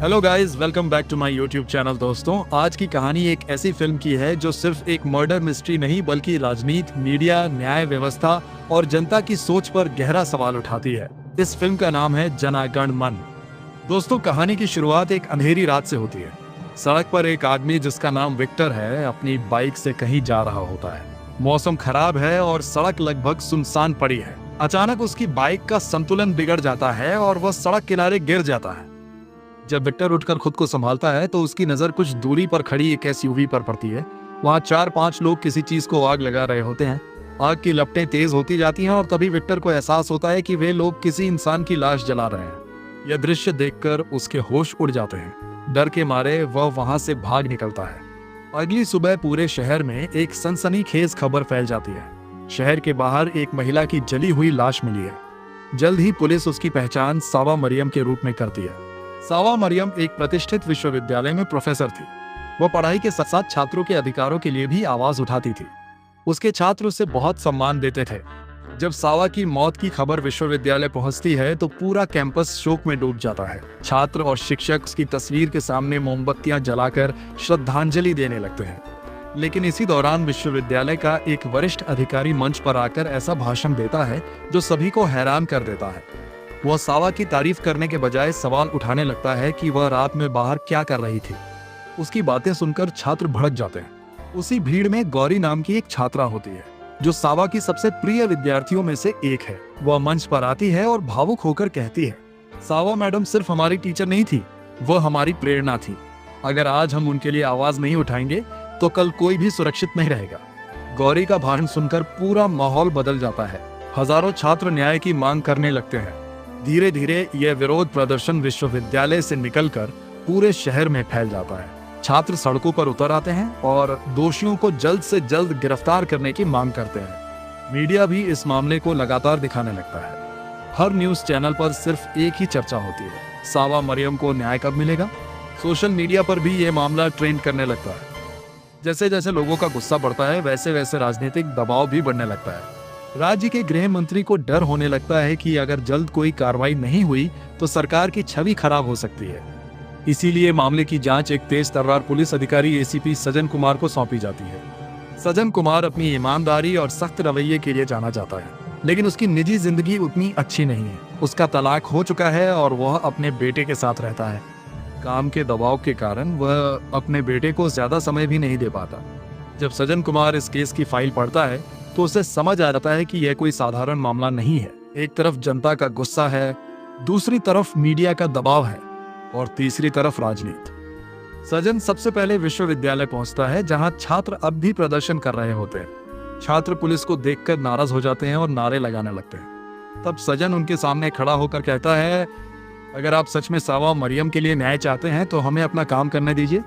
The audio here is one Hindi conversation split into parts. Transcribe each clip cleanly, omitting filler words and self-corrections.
Hello guys, welcome back to my YouTube channel. दोस्तों, आज की कहानी एक ऐसी फिल्म की है जो सिर्फ एक मर्डर मिस्ट्री नहीं बल्कि राजनीति, मीडिया, न्याय व्यवस्था और जनता की सोच पर गहरा सवाल उठाती है। इस फिल्म का नाम है जन गण मन। दोस्तों, कहानी की शुरुआत एक अंधेरी रात से होती है। सड़क पर एक आदमी जिसका नाम विक्टर है अपनी बाइक से कहीं जा रहा होता है। मौसम खराब है और सड़क लगभग सुनसान पड़ी है। अचानक उसकी बाइक का संतुलन बिगड़ जाता है और वह सड़क किनारे गिर जाता है। जब विक्टर उठकर खुद को संभालता है तो उसकी नजर कुछ दूरी पर खड़ी एक एसयूवी पर पड़ती है। वहाँ 4-5 लोग किसी चीज को आग लगा रहे होते हैं। आग की लपटें तेज होती जाती हैं और तभी विक्टर को एहसास होता है कि वे लोग किसी इंसान की लाश जला रहे हैं। यह दृश्य देखकर उसके होश उड़ जाते हैं। डर के मारे वह वहां से भाग निकलता है। अगली सुबह पूरे शहर में एक सनसनीखेज खबर फैल जाती है। शहर के बाहर एक महिला की जली हुई लाश मिली है। जल्द ही पुलिस उसकी पहचान सावा मरियम के रूप में करती है। सावा मरियम एक प्रतिष्ठित विश्वविद्यालय में प्रोफेसर थी। वह पढ़ाई के साथ साथ छात्रों के अधिकारों के लिए भी आवाज उठाती थी। उसके छात्र उसे बहुत सम्मान देते थे। जब सावा की मौत की खबर विश्वविद्यालय पहुंचती है तो पूरा कैंपस शोक में डूब जाता है। छात्र और शिक्षक उसकी तस्वीर के सामने मोमबत्तियां जलाकर श्रद्धांजलि देने लगते हैं। लेकिन इसी दौरान विश्वविद्यालय का एक वरिष्ठ अधिकारी मंच पर आकर ऐसा भाषण देता है जो सभी को हैरान कर देता है। वह सावा की तारीफ करने के बजाय सवाल उठाने लगता है कि वह रात में बाहर क्या कर रही थी। उसकी बातें सुनकर छात्र भड़क जाते हैं। उसी भीड़ में गौरी नाम की एक छात्रा होती है जो सावा की सबसे प्रिय विद्यार्थियों में से एक है। वह मंच पर आती है और भावुक होकर कहती है, सावा मैडम सिर्फ हमारी टीचर नहीं थी, वह हमारी प्रेरणा थी। अगर आज हम उनके लिए आवाज नहीं उठाएंगे तो कल कोई भी सुरक्षित नहीं रहेगा। गौरी का भाषण सुनकर पूरा माहौल बदल जाता है। हजारों छात्र न्याय की मांग करने लगते हैं। धीरे धीरे यह विरोध प्रदर्शन विश्वविद्यालय से निकलकर पूरे शहर में फैल जाता है। छात्र सड़कों पर उतर आते हैं और दोषियों को जल्द से जल्द गिरफ्तार करने की मांग करते हैं। मीडिया भी इस मामले को लगातार दिखाने लगता है। हर न्यूज चैनल पर सिर्फ एक ही चर्चा होती है, सावा मरियम को न्याय कब मिलेगा। सोशल मीडिया पर भी यह मामला ट्रेंड करने लगता है। जैसे जैसे लोगों का गुस्सा बढ़ता है वैसे वैसे राजनीतिक दबाव भी बढ़ने लगता है। राज्य के गृह मंत्री को डर होने लगता है कि अगर जल्द कोई कार्रवाई नहीं हुई तो सरकार की छवि खराब हो सकती है। इसीलिए मामले की जांच एक तेज तर्रार पुलिस अधिकारी एसीपी सजन कुमार को सौंपी जाती है। सजन कुमार अपनी ईमानदारी और सख्त रवैये के लिए जाना जाता है, लेकिन उसकी निजी जिंदगी उतनी अच्छी नहीं है। उसका तलाक हो चुका है और वह अपने बेटे के साथ रहता है। काम के दबाव के कारण वह अपने बेटे को ज्यादा समय भी नहीं दे पाता। जब सजन कुमार इस केस की फाइल पढ़ता है तो उसे समझ आ जाता है कि यह कोई साधारण मामला नहीं है। एक तरफ जनता का गुस्सा है, दूसरी तरफ मीडिया का दबाव है और तीसरी तरफ राजनीति। सजन सबसे पहले विश्वविद्यालय पहुंचता है जहां छात्र अब भी प्रदर्शन कर रहे होते हैं। छात्र पुलिस को देखकर नाराज हो जाते हैं और नारे लगाने लगते हैं। तब सजन उनके सामने खड़ा होकर कहता है, अगर आप सच में सावा मरियम के लिए न्याय चाहते हैं तो हमें अपना काम करने दीजिए।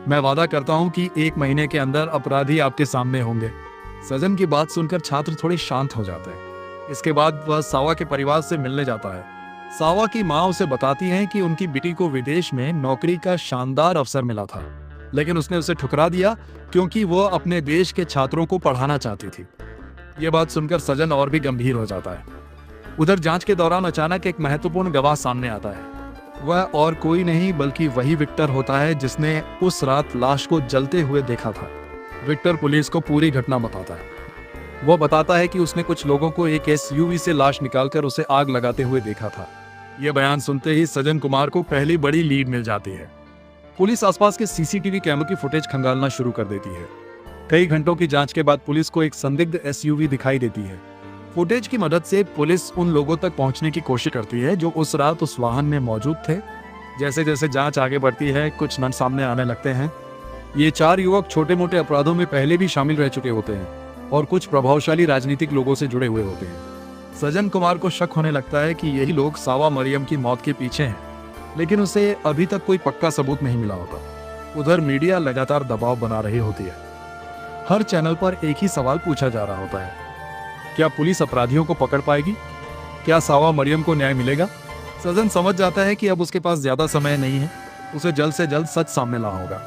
मैं वादा करता हूं कि 1 महीने के अंदर अपराधी आपके सामने होंगे। सजन की बात सुनकर छात्र थोड़े शांत हो जाते हैं। इसके बाद वह सावा के परिवार से मिलने जाता है। सावा की माँ उसे बताती है कि उनकी बेटी को विदेश में नौकरी का शानदार अवसर मिला था, लेकिन उसने उसे ठुकरा दिया क्योंकि वह अपने देश के छात्रों को पढ़ाना चाहती थी। यह बात सुनकर सजन और भी गंभीर हो जाता है। उधर जांच के दौरान अचानक एक महत्वपूर्ण गवाह सामने आता है। वह और कोई नहीं बल्कि वही विक्टर होता है जिसने उस रात लाश को जलते हुए देखा था। विक्टर पुलिस को पूरी घटना बताता है। वो बताता है कि उसने कुछ लोगों को एक एसयूवी से लाश निकालकर उसे आग लगाते हुए देखा था। यह बयान सुनते ही सजन कुमार को पहली बड़ी लीड मिल जाती है। पुलिस आसपास के सीसीटीवी कैमरों की फुटेज खंगालना शुरू कर देती है। कई घंटों की जांच के बाद पुलिस को एक संदिग्ध एसयूवी दिखाई देती है। फुटेज की मदद से पुलिस उन लोगों तक पहुंचने की कोशिश करती है जो उस रात उस वाहन में मौजूद थे। जैसे जैसे जांच आगे बढ़ती है कुछ नाम सामने आने लगते हैं। ये 4 युवक छोटे मोटे अपराधों में पहले भी शामिल रह चुके होते हैं और कुछ प्रभावशाली राजनीतिक लोगों से जुड़े हुए होते हैं। सजन कुमार को शक होने लगता है कि यही लोग सावा मरियम की मौत के पीछे हैं, लेकिन उसे अभी तक कोई पक्का सबूत नहीं मिला होता। उधर मीडिया लगातार दबाव बना रही होती है। हर चैनल पर एक ही सवाल पूछा जा रहा होता है, क्या पुलिस अपराधियों को पकड़ पाएगी? क्या सावा मरियम को न्याय मिलेगा? सजन समझ जाता है कि अब उसके पास ज्यादा समय नहीं है। उसे जल्द से जल्द सच सामने लाना होगा,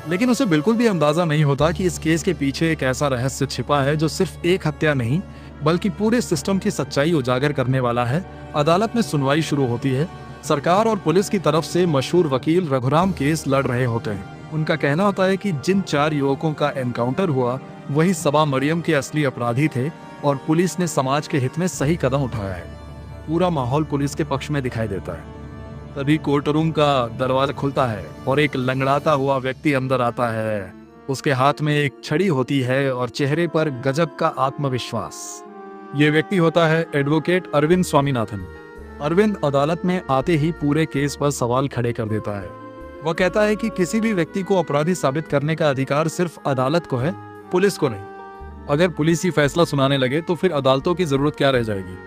लेकिन उसे बिल्कुल भी अंदाजा नहीं होता कि इस केस के पीछे एक ऐसा रहस्य छिपा है जो सिर्फ एक हत्या नहीं बल्कि पूरे सिस्टम की सच्चाई उजागर करने वाला है। अदालत में सुनवाई शुरू होती है सरकार और पुलिस की तरफ से मशहूर वकील रघुराम केस लड़ रहे होते हैं। उनका कहना होता है कि जिन 4 युवकों का एनकाउंटर हुआ वही सबा मरियम के असली अपराधी थे और पुलिस ने समाज के हित में सही कदम उठाया है। पूरा माहौल पुलिस के पक्ष में दिखाई देता है। तभी कोर्ट रूम का दरवाजा खुलता है और एक लंगड़ाता हुआ व्यक्ति अंदर आता है। उसके हाथ में एक छड़ी होती है और चेहरे पर गजब का आत्मविश्वास। ये व्यक्ति होता है एडवोकेट अरविंद स्वामीनाथन। अरविंद अदालत में आते ही पूरे केस पर सवाल खड़े कर देता है। वह कहता है कि किसी भी व्यक्ति को अपराधी साबित करने का अधिकार सिर्फ अदालत को है, पुलिस को नहीं। अगर पुलिस ही फैसला सुनाने लगे तो फिर अदालतों की जरूरत क्या रह जाएगी।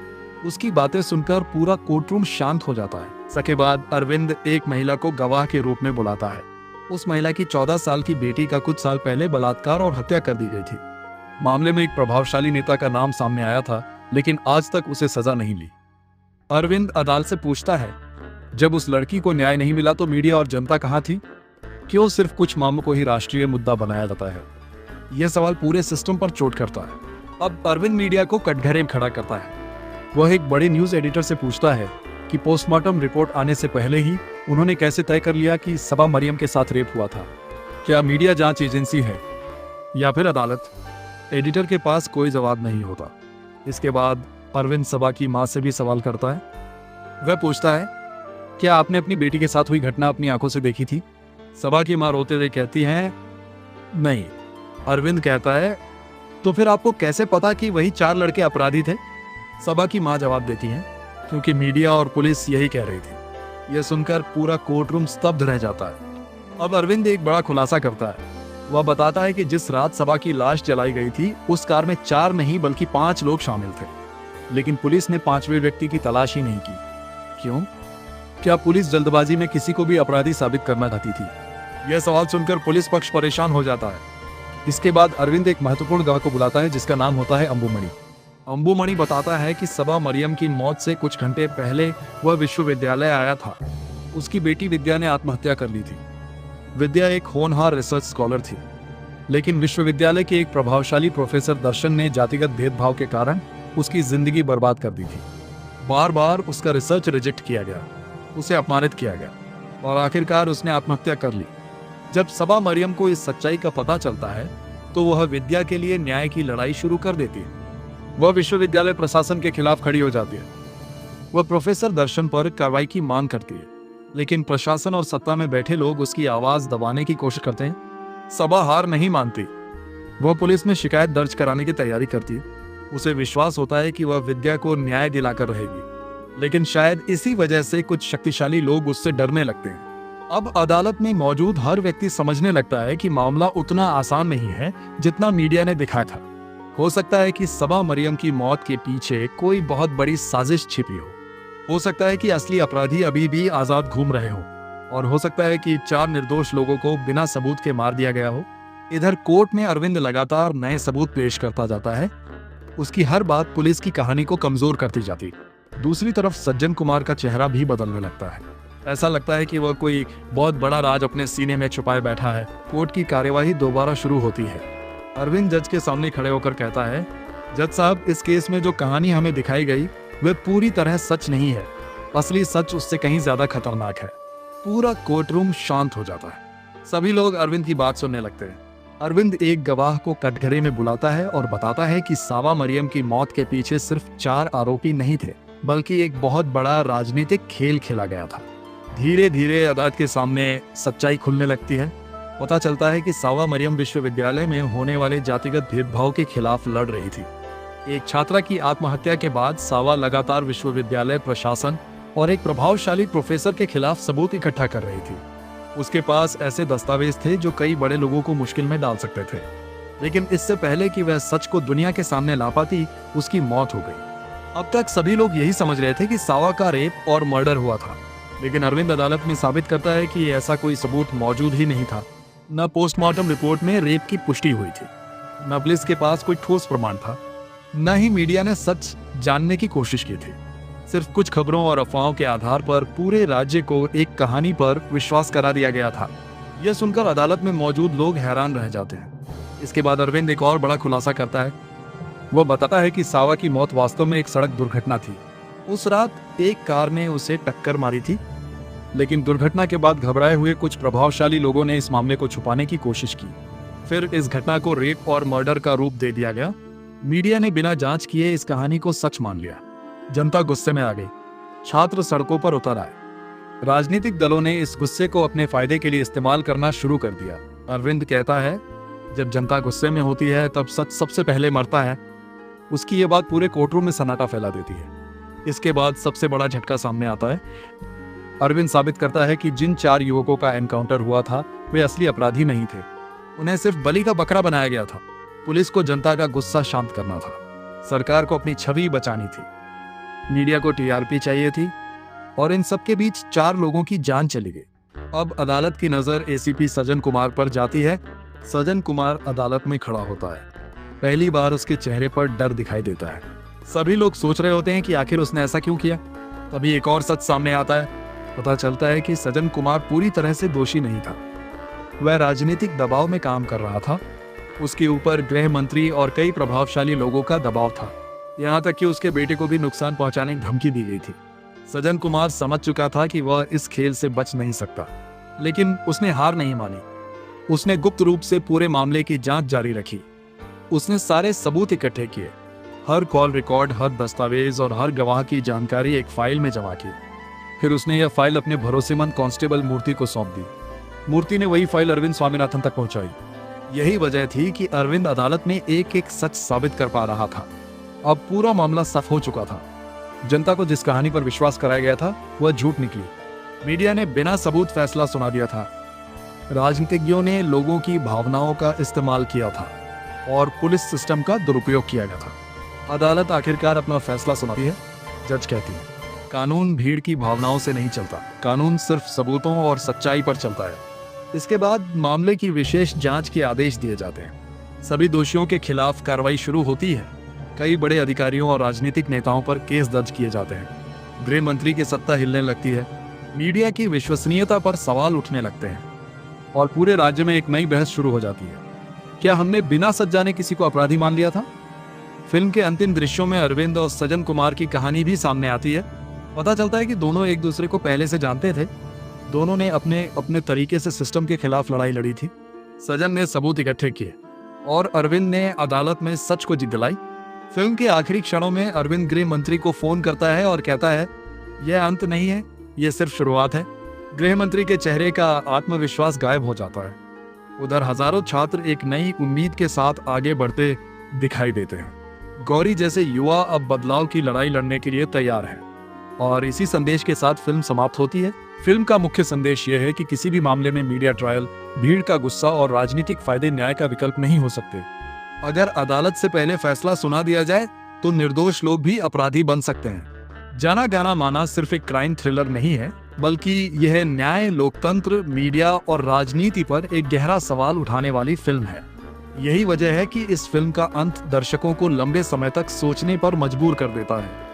उसकी बातें सुनकर पूरा कोर्टरूम शांत हो जाता है। इसके बाद अरविंद एक महिला को गवाह के रूप में बुलाता है। उस महिला की 14 साल की बेटी का कुछ साल पहले बलात्कार और हत्या कर दी गई थी। मामले में एक प्रभावशाली नेता का नाम सामने आया था, लेकिन आज तक उसे सजा नहीं ली। अरविंद अदालत से पूछता है, जब उस लड़की को न्याय नहीं मिला तो मीडिया और जनता कहाँ थी? क्यों सिर्फ कुछ मामलों को ही राष्ट्रीय मुद्दा बनाया जाता है? यह सवाल पूरे सिस्टम पर चोट करता है। अब अरविंद मीडिया को कटघरे में खड़ा करता है। वह एक बड़े न्यूज एडिटर से पूछता है कि पोस्टमार्टम रिपोर्ट आने से पहले ही उन्होंने कैसे तय कर लिया कि सबा मरियम के साथ रेप हुआ था? क्या मीडिया जांच एजेंसी है या फिर अदालत? एडिटर के पास कोई जवाब नहीं होता। इसके बाद अरविंद सबा की मां से भी सवाल करता है। वह पूछता है, क्या आपने अपनी बेटी के साथ हुई घटना अपनी आंखों से देखी थी? सबा की मां रोते हुए कहती है, नहीं। अरविंद कहता है, तो फिर आपको कैसे पता कि वही 4 लड़के अपराधी थे? सबा की मां जवाब देती है, क्योंकि मीडिया और पुलिस यही कह रही थी। यह सुनकर पूरा कोर्टरूम स्तब्ध रह जाता है। अब अरविंद एक बड़ा खुलासा करता है। वह बताता है कि जिस रात सबा की लाश जलाई गई थी उस कार में 4 नहीं बल्कि 5 लोग शामिल थे, लेकिन पुलिस ने 5वें व्यक्ति की तलाश ही नहीं की। क्यों? क्या पुलिस जल्दबाजी में किसी को भी अपराधी साबित करना चाहती थी? यह सवाल सुनकर पुलिस पक्ष परेशान हो जाता है। इसके बाद अरविंद एक महत्वपूर्ण गवाह को बुलाता है जिसका नाम होता है अंबुमणि। अंबुमणि बताता है कि सबा मरियम की मौत से कुछ घंटे पहले वह विश्वविद्यालय आया था। उसकी बेटी विद्या ने आत्महत्या कर ली थी। विद्या एक होनहार रिसर्च स्कॉलर थी, लेकिन विश्वविद्यालय के एक प्रभावशाली प्रोफेसर दर्शन ने जातिगत भेदभाव के कारण उसकी जिंदगी बर्बाद कर दी थी। बार बार उसका रिसर्च रिजेक्ट किया गया, उसे अपमानित किया गया और आखिरकार उसने आत्महत्या कर ली। जब सबा मरियम को इस सच्चाई का पता चलता है तो वह विद्या के लिए न्याय की लड़ाई शुरू कर देती है। वह विश्वविद्यालय प्रशासन के खिलाफ खड़ी हो जाती है। वह प्रोफेसर दर्शन पर कार्रवाई की मांग करती है, लेकिन प्रशासन और सत्ता में बैठे लोग उसकी आवाज दबाने की कोशिश करते हैं। सबा हार नहीं मानती। वह पुलिस में शिकायत दर्ज कराने की तैयारी करती है। उसे विश्वास होता है कि वह विद्या को न्याय दिलाकर रहेगी, लेकिन शायद इसी वजह से कुछ शक्तिशाली लोग उससे डरने लगते हैं। अब अदालत में मौजूद हर व्यक्ति समझने लगता है कि मामला उतना आसान नहीं है जितना मीडिया ने दिखाया था। हो सकता है कि सबा मरियम की मौत के पीछे कोई बहुत बड़ी साजिश छिपी हो सकता है कि असली अपराधी अभी भी आजाद घूम रहे हो, और हो सकता है कि 4 निर्दोष लोगों को बिना सबूत के मार दिया गया हो। इधर कोर्ट में अरविंद लगातार नए सबूत पेश करता जाता है। उसकी हर बात पुलिस की कहानी को कमजोर करती जाती। दूसरी तरफ सज्जन कुमार का चेहरा भी बदलने लगता है। ऐसा लगता है कि वह कोई बहुत बड़ा राज अपने सीने में छुपाए बैठा है। कोर्ट की कार्यवाही दोबारा शुरू होती है। अरविंद जज के सामने खड़े होकर कहता है, जज साहब, इस केस में जो कहानी हमें दिखाई गई वह पूरी तरह सच नहीं है। असली सच उससे कहीं ज्यादा खतरनाक है। पूरा कोर्टरूम शांत हो जाता है। सभी लोग अरविंद की बात सुनने लगते हैं। अरविंद एक गवाह को कटघरे में बुलाता है और बताता है कि सबा मरियम की मौत के पीछे सिर्फ 4 आरोपी नहीं थे, बल्कि एक बहुत बड़ा राजनीतिक खेल खेला गया था। धीरे धीरे अदालत के सामने सच्चाई खुलने लगती है। पता चलता है कि सबा मरियम विश्वविद्यालय में होने वाले जातिगत भेदभाव के खिलाफ लड़ रही थी। एक छात्रा की आत्महत्या के बाद सबा लगातार विश्वविद्यालय प्रशासन और एक प्रभावशाली प्रोफेसर के खिलाफ सबूत इकट्ठा कर रही थी। उसके पास ऐसे दस्तावेज थे जो कई बड़े लोगों को मुश्किल में डाल सकते थे, लेकिन इससे पहले कि वह सच को दुनिया के सामने ला पाती, उसकी मौत हो गई। अब तक सभी लोग यही समझ रहे थे कि सबा का रेप और मर्डर हुआ था, लेकिन अरविंद अदालत में साबित करता है कि ऐसा कोई सबूत मौजूद ही नहीं था। न पोस्टमार्टम रिपोर्ट में रेप की पुष्टि हुई थी, न पुलिस के पास कोई ठोस प्रमाण था, न ही मीडिया ने सच जानने की कोशिश की थी। सिर्फ कुछ खबरों और अफवाहों के आधार पर पूरे राज्य को एक कहानी पर विश्वास करा दिया गया था। यह सुनकर अदालत में मौजूद लोग हैरान रह जाते हैं। इसके बाद अरविंद एक और बड़ा खुलासा करता है। वह बताता है कि सबा की मौत वास्तव में एक सड़क दुर्घटना थी। उस रात एक कार ने उसे टक्कर मारी थी, लेकिन दुर्घटना के बाद घबराए हुए कुछ प्रभावशाली लोगों ने इस मामले को छुपाने की कोशिश की। फिर इस घटना को रेप और मर्डर का रूप दे दिया गया। मीडिया ने बिना जांच किए इस कहानी को सच मान लिया। जनता गुस्से में आ गई, छात्र सड़कों पर उतर आए। राजनीतिक दलों ने इस गुस्से को अपने फायदे के लिए इस्तेमाल करना शुरू कर दिया। अरविंद कहता है, जब जनता गुस्से में होती है तब सच सबसे पहले मरता है। उसकी ये बात पूरे कोर्टरूम में सन्नाटा फैला देती है। इसके बाद सबसे बड़ा झटका सामने आता है। अरविंद साबित करता है कि जिन 4 युवकों का एनकाउंटर हुआ था वे असली अपराधी नहीं थे। उन्हें सिर्फ बलि का बकरा बनाया गया था। पुलिस को जनता का गुस्सा शांत करना था, सरकार को अपनी छवि बचानी थी, मीडिया को टीआरपी चाहिए थी, और इन सब के बीच 4 लोगों की जान चली गई। अब अदालत की नजर एसीपी सजन कुमार पर जाती है। सजन कुमार अदालत में खड़ा होता है। पहली बार उसके चेहरे पर डर दिखाई देता है। सभी लोग सोच रहे होते हैं कि आखिर उसने ऐसा क्यों किया। तभी एक और सच सामने आता है। पता चलता है कि सजन कुमार पूरी तरह से दोषी नहीं था। वह राजनीतिक दबाव में काम कर रहा था। उसके ऊपर गृह मंत्री और कई प्रभावशाली लोगों का दबाव था। यहाँ तक कि उसके बेटे को भी नुकसान पहुंचाने की धमकी दी गई थी। सजन कुमार समझ चुका था कि वह इस खेल से बच नहीं सकता, लेकिन उसने हार नहीं मानी। उसने गुप्त रूप से पूरे मामले की जांच जारी रखी। उसने सारे सबूत इकट्ठे किए, हर कॉल रिकॉर्ड, हर दस्तावेज और हर गवाह की जानकारी एक फाइल में जमा की। फिर उसने यह फाइल अपने भरोसेमंद कांस्टेबल मूर्ति को सौंप दी। मूर्ति ने वही फाइल अरविंद स्वामीनाथन तक पहुंचाई। यही वजह थी कि अरविंद अदालत में एक एक सच साबित कर पा रहा था। अब पूरा मामला साफ हो चुका था। जनता को जिस कहानी पर विश्वास कराया गया था वह झूठ निकली। मीडिया ने बिना सबूत फैसला सुना दिया था। राजनीतिज्ञों ने लोगों की भावनाओं का इस्तेमाल किया था और पुलिस सिस्टम का दुरुपयोग किया गया था। अदालत आखिरकार अपना फैसला सुनाती है। जज कहती है, कानून भीड़ की भावनाओं से नहीं चलता, कानून सिर्फ सबूतों और सच्चाई पर चलता है। इसके बाद मामले की विशेष जांच के आदेश दिए जाते हैं। सभी दोषियों के खिलाफ कार्रवाई शुरू होती है। कई बड़े अधिकारियों और राजनीतिक नेताओं पर केस दर्ज किए जाते हैं। गृह मंत्री की सत्ता हिलने लगती है। मीडिया की विश्वसनीयता पर सवाल उठने लगते हैं और पूरे राज्य में एक नई बहस शुरू हो जाती है। क्या हमने बिना सच जाने किसी को अपराधी मान लिया था? फिल्म के अंतिम दृश्यों में अरविंद और सजन कुमार की कहानी भी सामने आती है। पता चलता है कि दोनों एक दूसरे को पहले से जानते थे। दोनों ने अपने अपने तरीके से सिस्टम के खिलाफ लड़ाई लड़ी थी। सजन ने सबूत इकट्ठे किए और अरविंद ने अदालत में सच को जीत दिलाई। फिल्म के आखिरी क्षणों में अरविंद गृह मंत्री को फोन करता है और कहता है, यह अंत नहीं है, यह सिर्फ शुरुआत है। गृह मंत्री के चेहरे का आत्मविश्वास गायब हो जाता है। उधर हजारों छात्र एक नई उम्मीद के साथ आगे बढ़ते दिखाई देते हैं। गौरी जैसे युवा अब बदलाव की लड़ाई लड़ने के लिए तैयार है। और इसी संदेश के साथ फिल्म समाप्त होती है। फिल्म का मुख्य संदेश यह है कि किसी भी मामले में मीडिया ट्रायल, भीड़ का गुस्सा और राजनीतिक फायदे न्याय का विकल्प नहीं हो सकते। अगर अदालत से पहले फैसला सुना दिया जाए तो निर्दोष लोग भी अपराधी बन सकते हैं। जाना गाना माना सिर्फ एक क्राइम थ्रिलर नहीं है, बल्कि यह न्याय, लोकतंत्र, मीडिया और राजनीति पर एक गहरा सवाल उठाने वाली फिल्म है। यही वजह है कि इस फिल्म का अंत दर्शकों को लंबे समय तक सोचने पर मजबूर कर देता है।